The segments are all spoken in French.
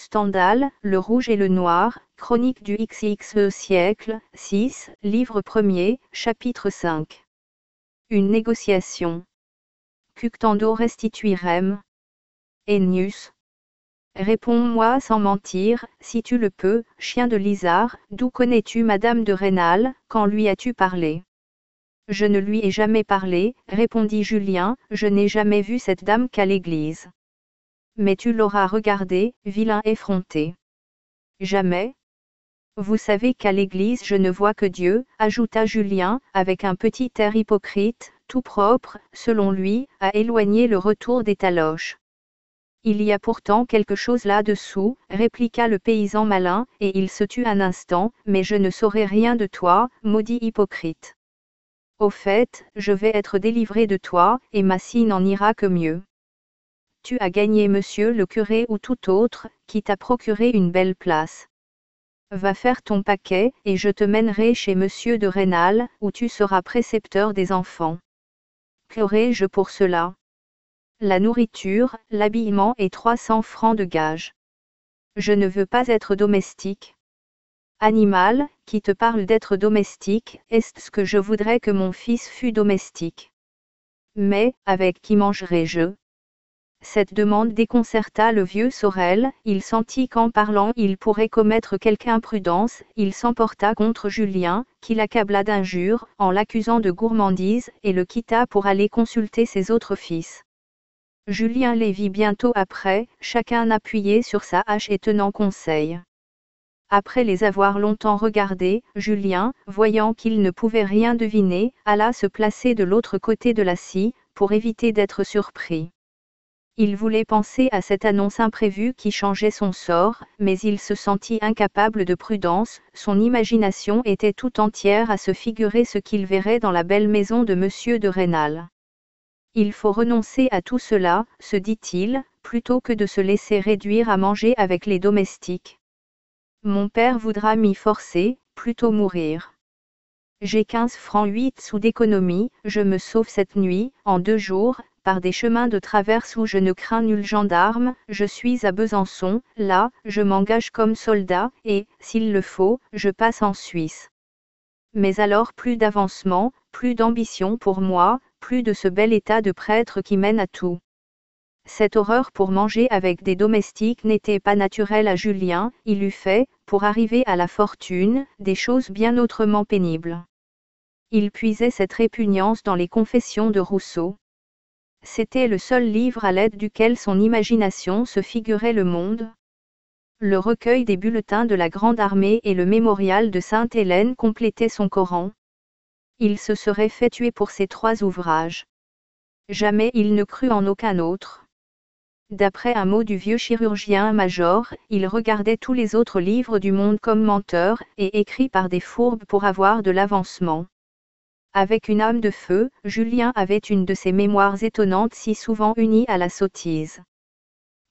Stendhal, Le Rouge et le Noir, Chronique du XXe siècle, 6, livre 1er, chapitre 5. Une négociation. Cuctando restituirem. Ennius. Réponds-moi sans mentir, si tu le peux, chien de Lisard, d'où connais-tu Madame de Rênal, quand lui as-tu parlé? Je ne lui ai jamais parlé, répondit Julien, je n'ai jamais vu cette dame qu'à l'église. Mais tu l'auras regardée, vilain effronté. Jamais? Vous savez qu'à l'église je ne vois que Dieu, ajouta Julien, avec un petit air hypocrite, tout propre, selon lui, à éloigner le retour des taloches. Il y a pourtant quelque chose là-dessous, répliqua le paysan malin, et il se tut un instant, mais je ne saurai rien de toi, maudit hypocrite. Au fait, je vais être délivré de toi, et ma scie n'en ira que mieux. Tu as gagné monsieur le curé ou tout autre, qui t'a procuré une belle place. Va faire ton paquet, et je te mènerai chez monsieur de Rênal, où tu seras précepteur des enfants. Qu'aurai-je pour cela? La nourriture, l'habillement et 300 francs de gage. Je ne veux pas être domestique. Animal, qui te parle d'être domestique, est-ce que je voudrais que mon fils fût domestique? Mais, avec qui mangerai-je? Cette demande déconcerta le vieux Sorel, il sentit qu'en parlant il pourrait commettre quelque imprudence, il s'emporta contre Julien, qui l'accabla d'injures, en l'accusant de gourmandise, et le quitta pour aller consulter ses autres fils. Julien les vit bientôt après, chacun appuyé sur sa hache et tenant conseil. Après les avoir longtemps regardés, Julien, voyant qu'il ne pouvait rien deviner, alla se placer de l'autre côté de la scie, pour éviter d'être surpris. Il voulait penser à cette annonce imprévue qui changeait son sort, mais il se sentit incapable de prudence, son imagination était tout entière à se figurer ce qu'il verrait dans la belle maison de monsieur de Rênal. Il faut renoncer à tout cela, se dit-il, plutôt que de se laisser réduire à manger avec les domestiques. Mon père voudra m'y forcer, plutôt mourir. J'ai 15 francs 8 sous d'économie, je me sauve cette nuit, en 2 jours, par des chemins de traverse où je ne crains nul gendarme, je suis à Besançon, là, je m'engage comme soldat, et, s'il le faut, je passe en Suisse. Mais alors plus d'avancement, plus d'ambition pour moi, plus de ce bel état de prêtre qui mène à tout. Cette horreur pour manger avec des domestiques n'était pas naturelle à Julien, il eût fait, pour arriver à la fortune, des choses bien autrement pénibles. Il puisait cette répugnance dans les Confessions de Rousseau. C'était le seul livre à l'aide duquel son imagination se figurait le monde. Le recueil des bulletins de la Grande Armée et le mémorial de Sainte-Hélène complétaient son Coran. Il se serait fait tuer pour ces 3 ouvrages. Jamais il ne crut en aucun autre. D'après un mot du vieux chirurgien-major, il regardait tous les autres livres du monde comme menteurs, et écrits par des fourbes pour avoir de l'avancement. Avec une âme de feu, Julien avait une de ces mémoires étonnantes si souvent unies à la sottise.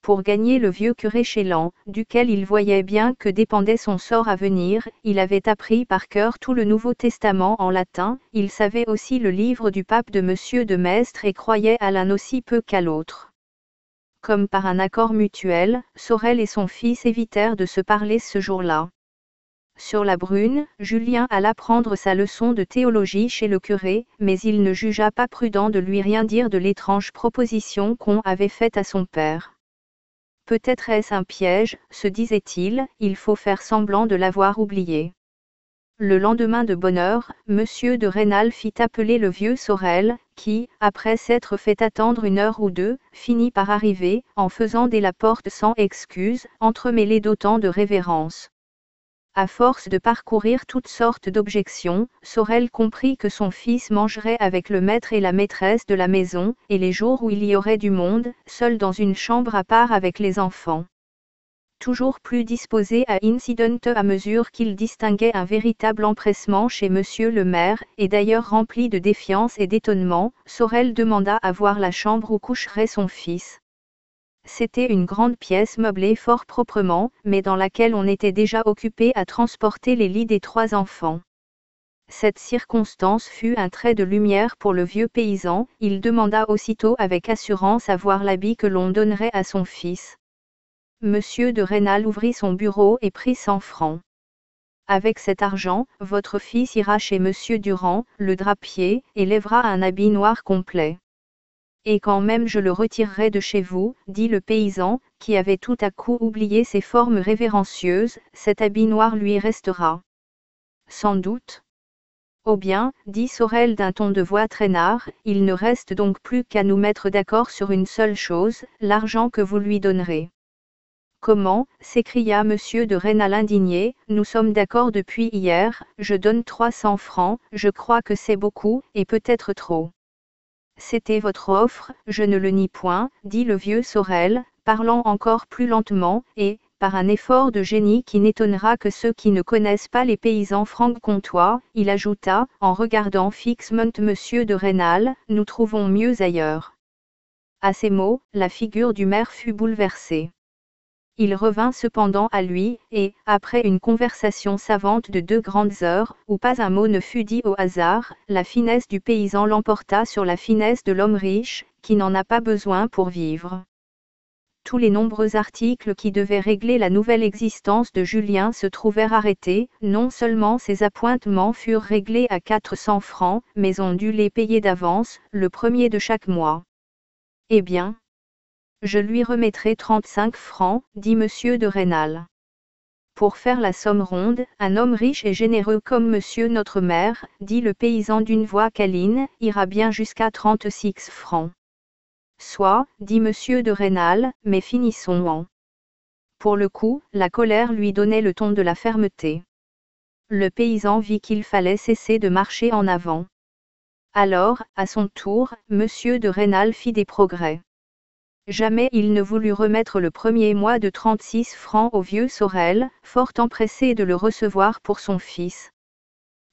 Pour gagner le vieux curé Chélan, duquel il voyait bien que dépendait son sort à venir, il avait appris par cœur tout le Nouveau Testament en latin, il savait aussi le livre du pape de Monsieur de Maistre et croyait à l'un aussi peu qu'à l'autre. Comme par un accord mutuel, Sorel et son fils évitèrent de se parler ce jour-là. Sur la Brune, Julien alla prendre sa leçon de théologie chez le curé, mais il ne jugea pas prudent de lui rien dire de l'étrange proposition qu'on avait faite à son père. Peut-être est-ce un piège, se disait-il, il faut faire semblant de l'avoir oublié. Le lendemain de bonne heure, monsieur de Rênal fit appeler le vieux Sorel, qui, après s'être fait attendre 1 heure ou 2, finit par arriver, en faisant dès la porte sans excuse, entremêlé d'autant de révérence. À force de parcourir toutes sortes d'objections, Sorel comprit que son fils mangerait avec le maître et la maîtresse de la maison, et les jours où il y aurait du monde, seul dans une chambre à part avec les enfants. Toujours plus disposé à incidente à mesure qu'il distinguait un véritable empressement chez monsieur le maire, et d'ailleurs rempli de défiance et d'étonnement, Sorel demanda à voir la chambre où coucherait son fils. C'était une grande pièce meublée fort proprement, mais dans laquelle on était déjà occupé à transporter les lits des 3 enfants. Cette circonstance fut un trait de lumière pour le vieux paysan, il demanda aussitôt avec assurance à voir l'habit que l'on donnerait à son fils. Monsieur de Rênal ouvrit son bureau et prit 100 francs. Avec cet argent, votre fils ira chez Monsieur Durand, le drapier, et lèvera un habit noir complet. Et quand même je le retirerai de chez vous, dit le paysan, qui avait tout à coup oublié ses formes révérencieuses, cet habit noir lui restera. Sans doute. Oh bien, dit Sorel d'un ton de voix traînard, il ne reste donc plus qu'à nous mettre d'accord sur une seule chose, l'argent que vous lui donnerez. Comment, s'écria Monsieur de Rênal indigné, nous sommes d'accord depuis hier, je donne 300 francs, je crois que c'est beaucoup, et peut-être trop. C'était votre offre, je ne le nie point, dit le vieux Sorel, parlant encore plus lentement, et, par un effort de génie qui n'étonnera que ceux qui ne connaissent pas les paysans franc-comtois, il ajouta, en regardant fixement Monsieur de Rênal, nous trouvons mieux ailleurs. À ces mots, la figure du maire fut bouleversée. Il revint cependant à lui, et, après une conversation savante de 2 grandes heures, où pas un mot ne fut dit au hasard, la finesse du paysan l'emporta sur la finesse de l'homme riche, qui n'en a pas besoin pour vivre. Tous les nombreux articles qui devaient régler la nouvelle existence de Julien se trouvèrent arrêtés, non seulement ses appointements furent réglés à 400 francs, mais on dut les payer d'avance, le premier de chaque mois. Eh bien, je lui remettrai 35 francs, dit Monsieur de Rênal. Pour faire la somme ronde, un homme riche et généreux comme Monsieur notre maire, dit le paysan d'une voix câline, ira bien jusqu'à 36 francs. Soit, dit Monsieur de Rênal, mais finissons-en. Pour le coup, la colère lui donnait le ton de la fermeté. Le paysan vit qu'il fallait cesser de marcher en avant. Alors, à son tour, Monsieur de Rênal fit des progrès. Jamais il ne voulut remettre le premier mois de 36 francs au vieux Sorel, fort empressé de le recevoir pour son fils.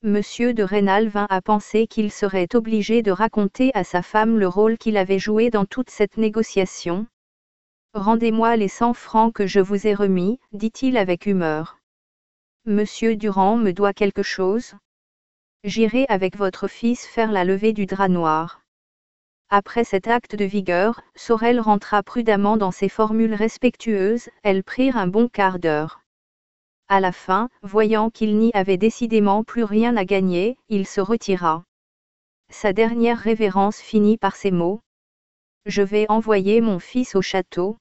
Monsieur de Rênal vint à penser qu'il serait obligé de raconter à sa femme le rôle qu'il avait joué dans toute cette négociation. « Rendez-moi les 100 francs que je vous ai remis, dit-il avec humeur. Monsieur Durand me doit quelque chose ? J'irai avec votre fils faire la levée du drap noir. » Après cet acte de vigueur, Sorel rentra prudemment dans ses formules respectueuses, elles prirent un bon quart d'heure. À la fin, voyant qu'il n'y avait décidément plus rien à gagner, il se retira. Sa dernière révérence finit par ces mots. « Je vais envoyer mon fils au château. »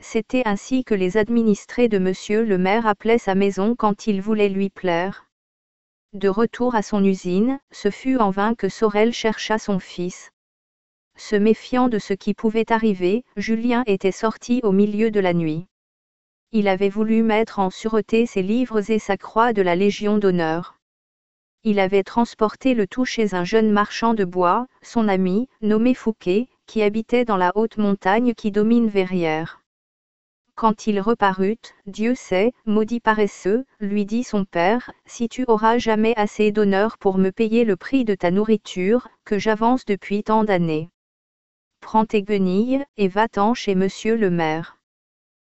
C'était ainsi que les administrés de Monsieur le maire appelaient sa maison quand ils voulaient lui plaire. De retour à son usine, ce fut en vain que Sorel chercha son fils. Se méfiant de ce qui pouvait arriver, Julien était sorti au milieu de la nuit. Il avait voulu mettre en sûreté ses livres et sa croix de la Légion d'honneur. Il avait transporté le tout chez un jeune marchand de bois, son ami, nommé Fouquet, qui habitait dans la haute montagne qui domine Verrières. Quand il reparut, Dieu sait, maudit paresseux, lui dit son père, si tu auras jamais assez d'honneur pour me payer le prix de ta nourriture, que j'avance depuis tant d'années. Prends tes guenilles, et va-t'en chez Monsieur le maire.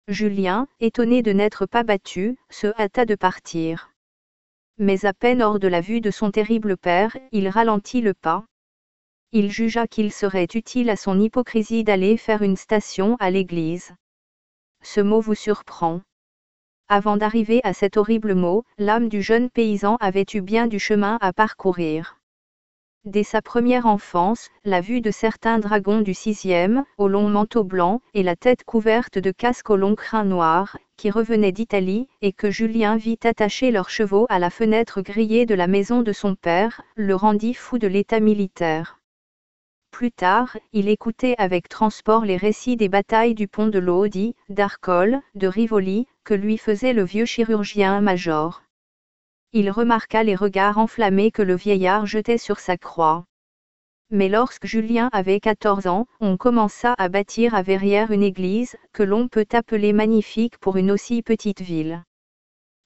Julien, étonné de n'être pas battu, se hâta de partir. Mais à peine hors de la vue de son terrible père, il ralentit le pas. Il jugea qu'il serait utile à son hypocrisie d'aller faire une station à l'église. Ce mot vous surprend. Avant d'arriver à cet horrible mot, l'âme du jeune paysan avait eu bien du chemin à parcourir. Dès sa première enfance, la vue de certains dragons du 6e, au long manteau blanc, et la tête couverte de casques au long crin noir, qui revenaient d'Italie, et que Julien vit attacher leurs chevaux à la fenêtre grillée de la maison de son père, le rendit fou de l'état militaire. Plus tard, il écoutait avec transport les récits des batailles du pont de Lodi, d'Arcole, de Rivoli, que lui faisait le vieux chirurgien-major. Il remarqua les regards enflammés que le vieillard jetait sur sa croix. Mais lorsque Julien avait 14 ans, on commença à bâtir à Verrières une église, que l'on peut appeler magnifique pour une aussi petite ville.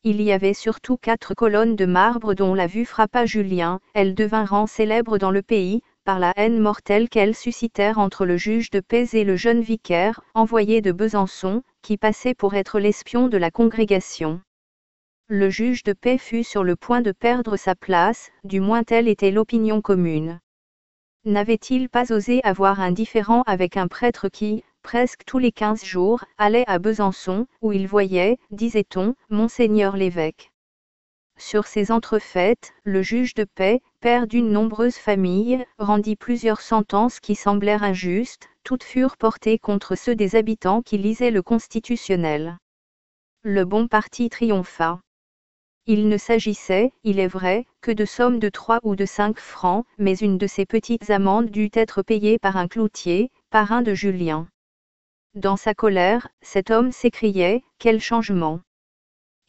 Il y avait surtout 4 colonnes de marbre dont la vue frappa Julien, elles devinrent célèbres dans le pays, par la haine mortelle qu'elles suscitèrent entre le juge de paix et le jeune vicaire, envoyé de Besançon, qui passait pour être l'espion de la congrégation. Le juge de paix fut sur le point de perdre sa place, du moins telle était l'opinion commune. N'avait-il pas osé avoir un différend avec un prêtre qui, presque tous les 15 jours, allait à Besançon, où il voyait, disait-on, Monseigneur l'évêque. Sur ces entrefaites, le juge de paix, père d'une nombreuse famille, rendit plusieurs sentences qui semblèrent injustes, toutes furent portées contre ceux des habitants qui lisaient le constitutionnel. Le bon parti triompha. Il ne s'agissait, il est vrai, que de sommes de 3 ou de 5 francs, mais une de ces petites amendes dut être payée par un cloutier, parrain de Julien. Dans sa colère, cet homme s'écriait « Quel changement !»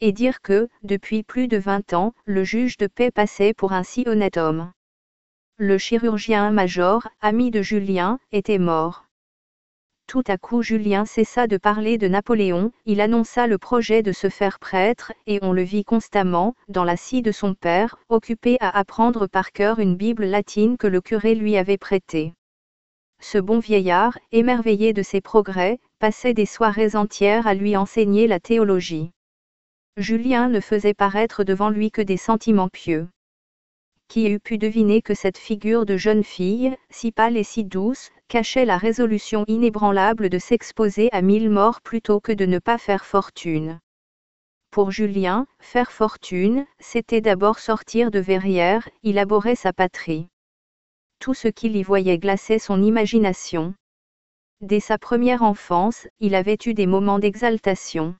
Et dire que, depuis plus de 20 ans, le juge de paix passait pour un si honnête homme. Le chirurgien-major, ami de Julien, était mort. Tout à coup Julien cessa de parler de Napoléon, il annonça le projet de se faire prêtre, et on le vit constamment, dans la scie de son père, occupé à apprendre par cœur une Bible latine que le curé lui avait prêtée. Ce bon vieillard, émerveillé de ses progrès, passait des soirées entières à lui enseigner la théologie. Julien ne faisait paraître devant lui que des sentiments pieux. Qui eût pu deviner que cette figure de jeune fille, si pâle et si douce, cachait la résolution inébranlable de s'exposer à 1000 morts plutôt que de ne pas faire fortune. Pour Julien, faire fortune, c'était d'abord sortir de Verrières, il abhorrait sa patrie. Tout ce qu'il y voyait glaçait son imagination. Dès sa première enfance, il avait eu des moments d'exaltation.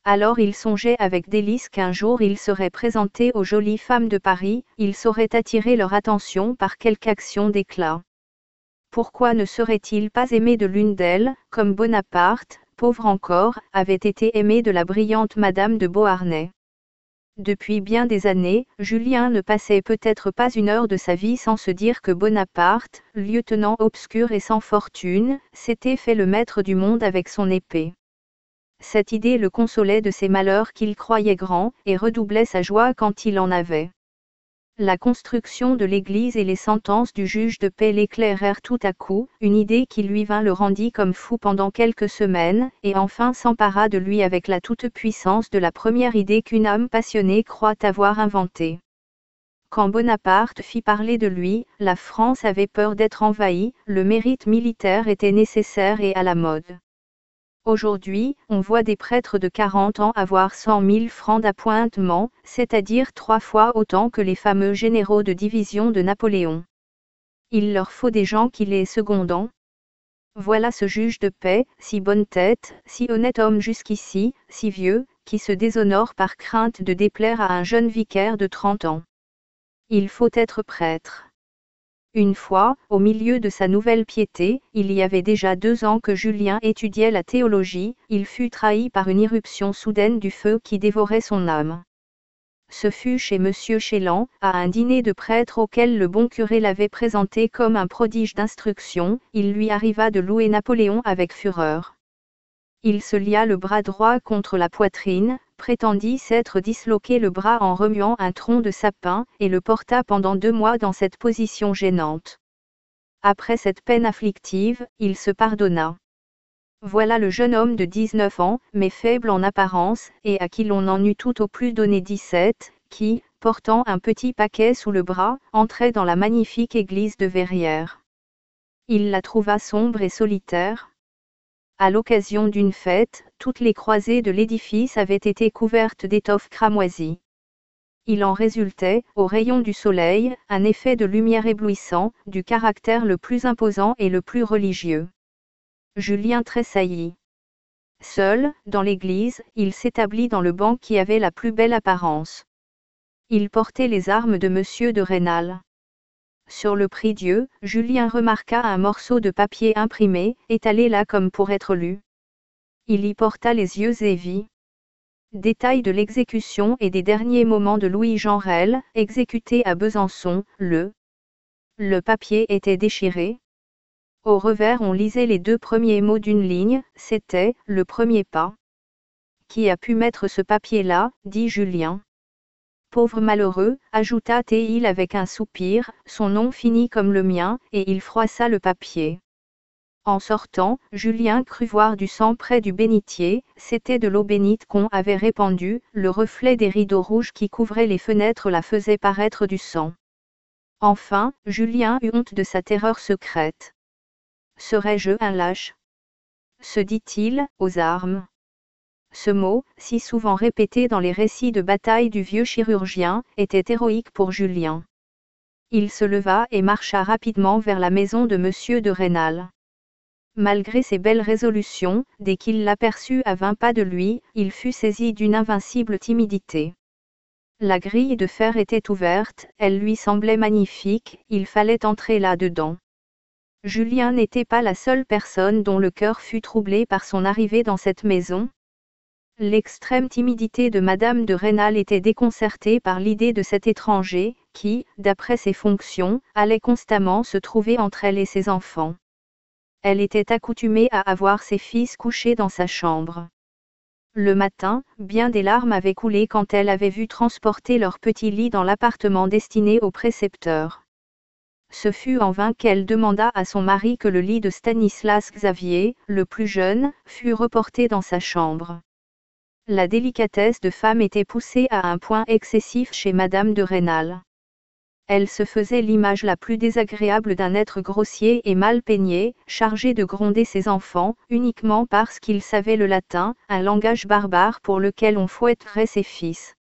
Alors il songeait avec délice qu'un jour il serait présenté aux jolies femmes de Paris, il saurait attirer leur attention par quelque action d'éclat. Pourquoi ne serait-il pas aimé de l'une d'elles, comme Bonaparte, pauvre encore, avait été aimé de la brillante Madame de Beauharnais? Depuis bien des années, Julien ne passait peut-être pas une heure de sa vie sans se dire que Bonaparte, lieutenant obscur et sans fortune, s'était fait le maître du monde avec son épée. Cette idée le consolait de ses malheurs qu'il croyait grands, et redoublait sa joie quand il en avait. La construction de l'église et les sentences du juge de paix l'éclairèrent tout à coup, une idée qui lui vint le rendit comme fou pendant quelques semaines, et enfin s'empara de lui avec la toute-puissance de la première idée qu'une âme passionnée croit avoir inventée. Quand Bonaparte fit parler de lui, la France avait peur d'être envahie, le mérite militaire était nécessaire et à la mode. Aujourd'hui, on voit des prêtres de 40 ans avoir 100 000 francs d'appointement, c'est-à-dire 3 fois autant que les fameux généraux de division de Napoléon. Il leur faut des gens qui les secondent. Voilà ce juge de paix, si bonne tête, si honnête homme jusqu'ici, si vieux, qui se déshonore par crainte de déplaire à un jeune vicaire de 30 ans. Il faut être prêtre. Une fois, au milieu de sa nouvelle piété, il y avait déjà 2 ans que Julien étudiait la théologie, il fut trahi par une irruption soudaine du feu qui dévorait son âme. Ce fut chez M. Chélan, à un dîner de prêtres auquel le bon curé l'avait présenté comme un prodige d'instruction, il lui arriva de louer Napoléon avec fureur. Il se lia le bras droit contre la poitrine, prétendit s'être disloqué le bras en remuant un tronc de sapin, et le porta pendant 2 mois dans cette position gênante. Après cette peine afflictive, il se pardonna. Voilà le jeune homme de 19 ans, mais faible en apparence, et à qui l'on en eût tout au plus donné 17, qui, portant un petit paquet sous le bras, entrait dans la magnifique église de Verrières. Il la trouva sombre et solitaire. À l'occasion d'une fête, toutes les croisées de l'édifice avaient été couvertes d'étoffes cramoisies. Il en résultait, aux rayons du soleil, un effet de lumière éblouissant, du caractère le plus imposant et le plus religieux. Julien tressaillit. Seul, dans l'église, il s'établit dans le banc qui avait la plus belle apparence. Il portait les armes de M. de Rênal. Sur le prie-dieu, Julien remarqua un morceau de papier imprimé, étalé là comme pour être lu. Il y porta les yeux et vit. Détail de l'exécution et des derniers moments de Louis Jeanrel, exécuté à Besançon, le papier était déchiré. Au revers on lisait les 2 premiers mots d'une ligne, c'était « le premier pas ». Qui a pu mettre ce papier-là, dit Julien. Pauvre malheureux, ajouta-t-il avec un soupir, son nom finit comme le mien, et il froissa le papier. En sortant, Julien crut voir du sang près du bénitier, c'était de l'eau bénite qu'on avait répandue, le reflet des rideaux rouges qui couvraient les fenêtres la faisait paraître du sang. Enfin, Julien eut honte de sa terreur secrète. Serais-je un lâche ? se dit-il, aux armes. Ce mot, si souvent répété dans les récits de bataille du vieux chirurgien, était héroïque pour Julien. Il se leva et marcha rapidement vers la maison de Monsieur de Rênal. Malgré ses belles résolutions, dès qu'il l'aperçut à 20 pas de lui, il fut saisi d'une invincible timidité. La grille de fer était ouverte, elle lui semblait magnifique, il fallait entrer là-dedans. Julien n'était pas la seule personne dont le cœur fut troublé par son arrivée dans cette maison. L'extrême timidité de Madame de Rênal était déconcertée par l'idée de cet étranger, qui, d'après ses fonctions, allait constamment se trouver entre elle et ses enfants. Elle était accoutumée à avoir ses fils couchés dans sa chambre. Le matin, bien des larmes avaient coulé quand elle avait vu transporter leur petit lit dans l'appartement destiné au précepteur. Ce fut en vain qu'elle demanda à son mari que le lit de Stanislas Xavier, le plus jeune, fût reporté dans sa chambre. La délicatesse de femme était poussée à un point excessif chez Madame de Rênal. Elle se faisait l'image la plus désagréable d'un être grossier et mal peigné, chargé de gronder ses enfants, uniquement parce qu'il savait le latin, un langage barbare pour lequel on fouetterait ses fils.